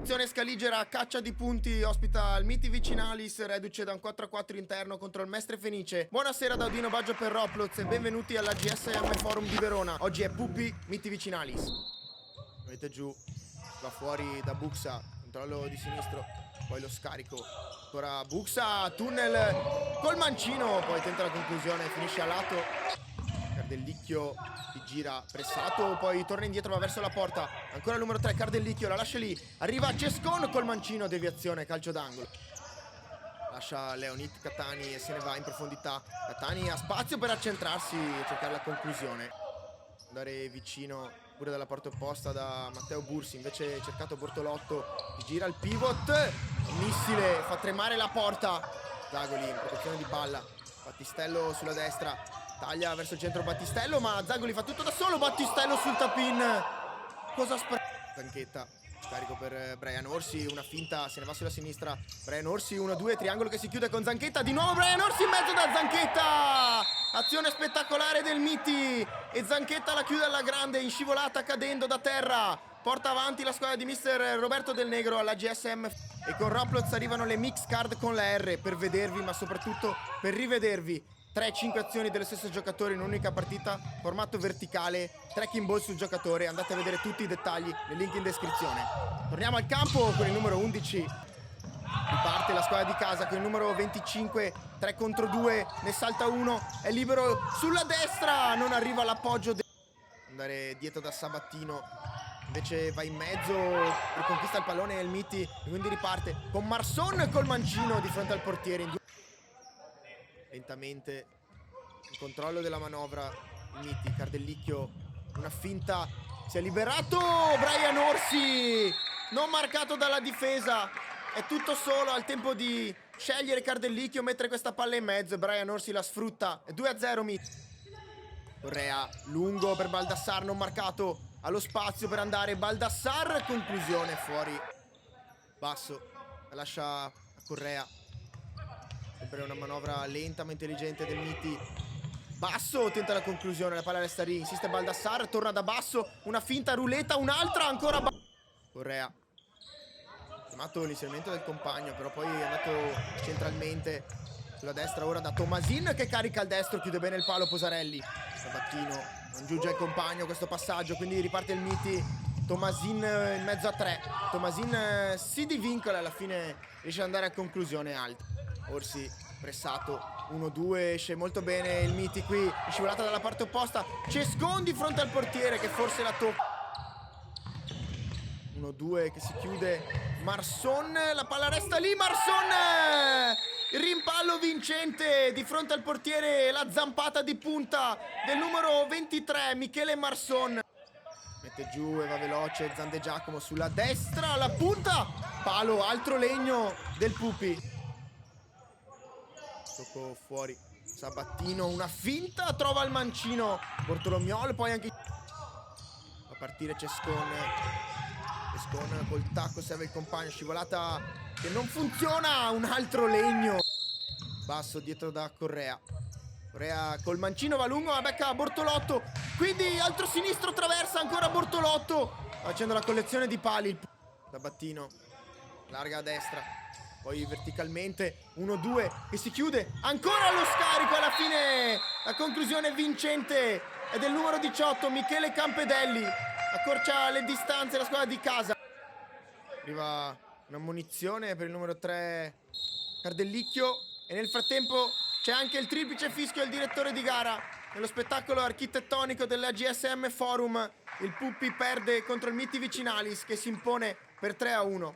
Azione scaligera, caccia di punti, ospita il Miti Vicinalis, reduce da un 4-4 interno contro il Mestre Fenice. Buonasera da Odino Baggio per Roploz e benvenuti alla GSM Forum di Verona. Oggi è Pupi, Miti Vicinalis. Mette giù, va fuori da Buxa, controllo di sinistro, poi lo scarico. Ancora Buxa, tunnel col mancino, poi tenta la conclusione, finisce a lato. Cardellicchio si gira pressato, poi torna indietro, va verso la porta. Ancora il numero 3, Cardellicchio, la lascia lì. Arriva Cescon col mancino, deviazione, calcio d'angolo. Lascia Leonid Catani e se ne va in profondità. Catani ha spazio per accentrarsi e cercare la conclusione. Andare vicino pure dalla porta opposta da Matteo Bursi, invece cercato Bortolotto. Gira il pivot, missile, fa tremare la porta. Zagoli in protezione di palla. Battistello sulla destra. Taglia verso il centro Battistello, ma Zagoli fa tutto da solo. Battistello sul tap-in. Cosa Zanchetta, carico per Brian Orsi, una finta, se ne va sulla sinistra. Brian Orsi, 1-2, triangolo che si chiude con Zanchetta. Di nuovo Brian Orsi in mezzo da Zanchetta. Azione spettacolare del Miti. E Zanchetta la chiude alla grande, in scivolata cadendo da terra. Porta avanti la squadra di mister Roberto Del Negro alla GSM. E con Roploz arrivano le mix card con la R per vedervi, ma soprattutto per rivedervi 3-5 azioni dello stesso giocatore in un'unica partita, formato verticale, tracking ball sul giocatore. Andate a vedere tutti i dettagli nel link in descrizione. Torniamo al campo con il numero 11. Riparte la squadra di casa con il numero 25, 3 contro 2, ne salta uno, è libero sulla destra, non arriva l'appoggio. Andare dietro da Sabattino, invece va in mezzo, riconquista il pallone il Miti, e quindi riparte con Marson col mancino di fronte al portiere. Lentamente il controllo della manovra, il Miti, Cardellicchio, una finta, si è liberato Brian Orsi, non marcato dalla difesa, è tutto solo, al tempo di scegliere Cardellicchio, mettere questa palla in mezzo e Brian Orsi la sfrutta, è 2-0 Miti. Correa, lungo per Baldassar, non marcato, allo spazio per andare Baldassar, conclusione fuori, basso, la lascia a Correa. Sempre una manovra lenta ma intelligente del Miti. Basso tenta la conclusione, la palla resta lì, insiste Baldassar, torna da basso, una finta ruleta, un'altra ancora Correa. Chiamato l'inserimento del compagno, però poi è andato centralmente sulla destra ora da Tomasin che carica il destro, chiude bene il palo Posarelli. Sabattino non giunge il compagno questo passaggio, quindi riparte il Miti. Tomasin in mezzo a 3. Tomasin si divincola, alla fine riesce ad andare a conclusione alta. Orsi pressato, 1-2, esce molto bene il Miti qui, scivolata dalla parte opposta, Cescon di fronte al portiere che forse la tocca. 1-2 che si chiude, Marson, la palla resta lì, Marson, il rimpallo vincente di fronte al portiere, la zampata di punta del numero 23 Michele Marson. Mette giù e va veloce Zande Giacomo sulla destra, la punta, palo, altro legno del Pupi. Tocco fuori, Sabattino, una finta, trova il mancino Bortolomiolo, poi anche a partire Cescon col tacco, serve il compagno, scivolata che non funziona, un altro legno basso dietro da Correa. Correa col mancino va lungo, la becca Bortolotto, quindi altro sinistro, traversa ancora Bortolotto facendo la collezione di pali. Sabattino larga a destra, poi verticalmente 1-2 che si chiude, ancora lo scarico, alla fine la conclusione vincente è del numero 18 Michele Campedelli, accorcia le distanze la squadra di casa. Arriva una munizione per il numero 3 Cardellicchio e nel frattempo c'è anche il triplice fischio del direttore di gara. Nello spettacolo architettonico della GSM Forum il Pupi perde contro il Miti Vicinalis che si impone per 3-1.